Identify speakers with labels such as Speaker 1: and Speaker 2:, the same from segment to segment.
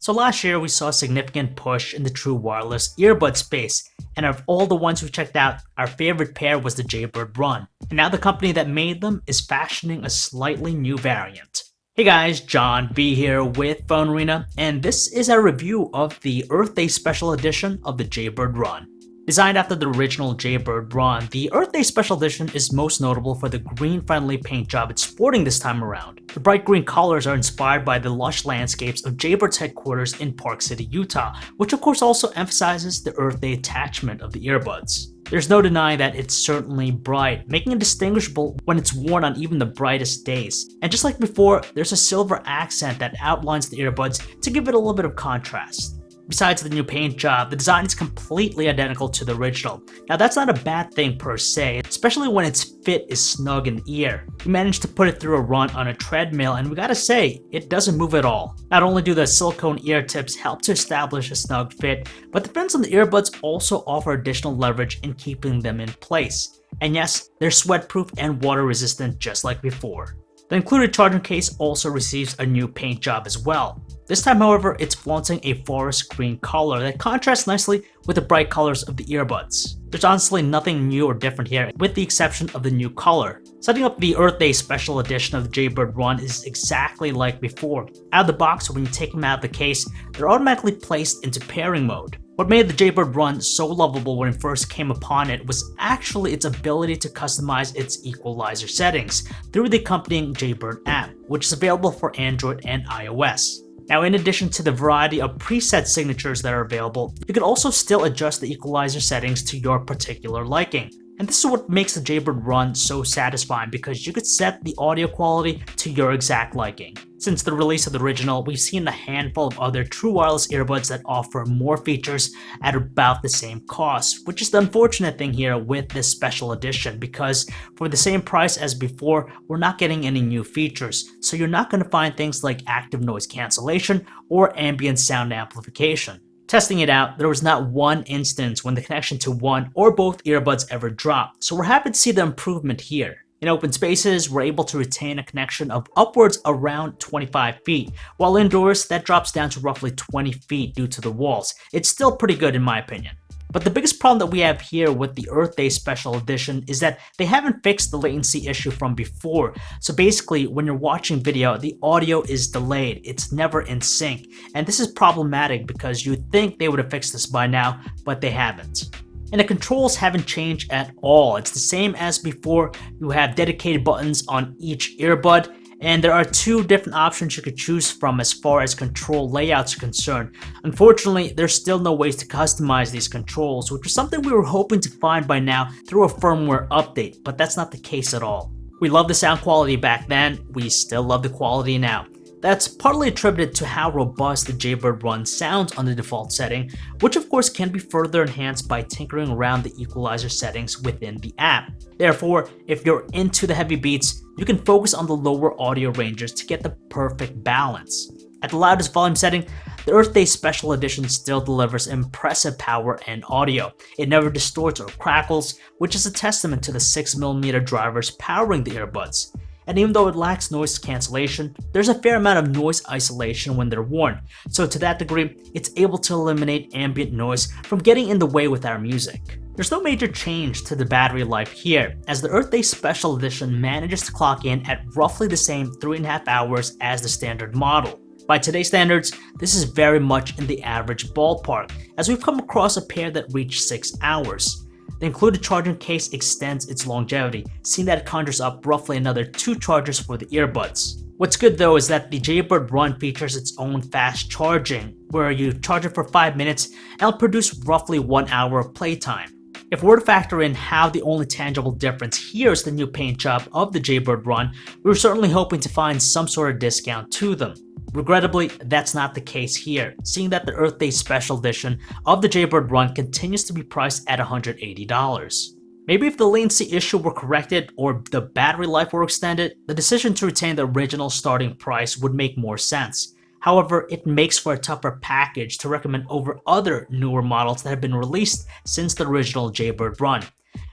Speaker 1: So last year we saw a significant push in the true wireless earbud space, and of all the ones we checked out, our favorite pair was the Jaybird Run. And now the company that made them is fashioning a slightly new variant. Hey guys, John B here with PhoneArena, and this is a review of the Earth Day Special Edition of the Jaybird Run. Designed after the original Jaybird Run, the Earth Day Special Edition is most notable for the green-friendly paint job it's sporting this time around. The bright green colors are inspired by the lush landscapes of Jaybird's headquarters in Park City, Utah, which of course also emphasizes the Earth Day attachment of the earbuds. There's no denying that it's certainly bright, making it distinguishable when it's worn on even the brightest days. And just like before, there's a silver accent that outlines the earbuds to give it a little bit of contrast. Besides the new paint job, the design is completely identical to the original. Now that's not a bad thing per se, especially when its fit is snug in the ear. We managed to put it through a run on a treadmill and we gotta say, it doesn't move at all. Not only do the silicone ear tips help to establish a snug fit, but the fins on the earbuds also offer additional leverage in keeping them in place. And yes, they're sweat-proof and water-resistant just like before. The included charging case also receives a new paint job as well. This time, however, it's flaunting a forest green color that contrasts nicely with the bright colors of the earbuds. There's honestly nothing new or different here, with the exception of the new color. Setting up the Earth Day Special Edition of the Jaybird Run is exactly like before. Out of the box, when you take them out of the case, they're automatically placed into pairing mode. What made the Jaybird Run so lovable when it first came upon it was actually its ability to customize its equalizer settings through the accompanying Jaybird app, which is available for Android and iOS. Now, in addition to the variety of preset signatures that are available, you can also still adjust the equalizer settings to your particular liking. And this is what makes the Jaybird Run so satisfying, because you could set the audio quality to your exact liking. Since the release of the original, we've seen a handful of other true wireless earbuds that offer more features at about the same cost, which is the unfortunate thing here with this special edition, because for the same price as before, we're not getting any new features, so you're not going to find things like active noise cancellation or ambient sound amplification. Testing it out, there was not one instance when the connection to one or both earbuds ever dropped, so we're happy to see the improvement here. In open spaces, we're able to retain a connection of upwards around 25 feet, while indoors, that drops down to roughly 20 feet due to the walls. It's still pretty good in my opinion. But the biggest problem that we have here with the Earth Day Special Edition is that they haven't fixed the latency issue from before. So basically, when you're watching video, the audio is delayed. It's never in sync. And this is problematic because you'd think they would have fixed this by now, but they haven't. And the controls haven't changed at all. It's the same as before. You have dedicated buttons on each earbud, and there are two different options you could choose from as far as control layouts are concerned. Unfortunately, there's still no ways to customize these controls, which is something we were hoping to find by now through a firmware update, but that's not the case at all. We loved the sound quality back then, we still love the quality now. That's partly attributed to how robust the Jaybird Run sounds on the default setting, which of course can be further enhanced by tinkering around the equalizer settings within the app. Therefore, if you're into the heavy beats, you can focus on the lower audio ranges to get the perfect balance. At the loudest volume setting, the Earth Day Special Edition still delivers impressive power and audio. It never distorts or crackles, which is a testament to the 6mm drivers powering the earbuds. And even though it lacks noise cancellation, there's a fair amount of noise isolation when they're worn, so to that degree, it's able to eliminate ambient noise from getting in the way with our music. There's no major change to the battery life here, as the Earth Day Special Edition manages to clock in at roughly the same 3.5 hours as the standard model. By today's standards, this is very much in the average ballpark, as we've come across a pair that reach 6 hours. The included charging case extends its longevity, seeing that it conjures up roughly another 2 chargers for the earbuds. What's good though is that the Jaybird Run features its own fast charging, where you charge it for 5 minutes and it'll produce roughly 1 hour of playtime. If we're to factor in how the only tangible difference here is the new paint job of the Jaybird Run, we were certainly hoping to find some sort of discount to them. Regrettably, that's not the case here, seeing that the Earth Day Special Edition of the Jaybird Run continues to be priced at $180. Maybe if the latency issue were corrected or the battery life were extended, the decision to retain the original starting price would make more sense. However, it makes for a tougher package to recommend over other newer models that have been released since the original Jaybird Run.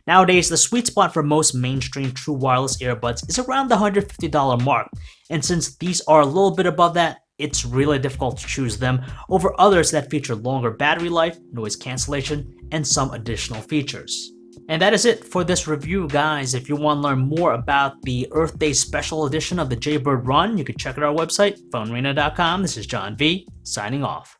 Speaker 1: Nowadays, the sweet spot for most mainstream true wireless earbuds is around the $150 mark, and since these are a little bit above that, it's really difficult to choose them over others that feature longer battery life, noise cancellation, and some additional features. And that is it for this review, guys. If you want to learn more about the Earth Day special edition of the Jaybird Run, you can check out our website, PhoneArena.com. This is John V, signing off.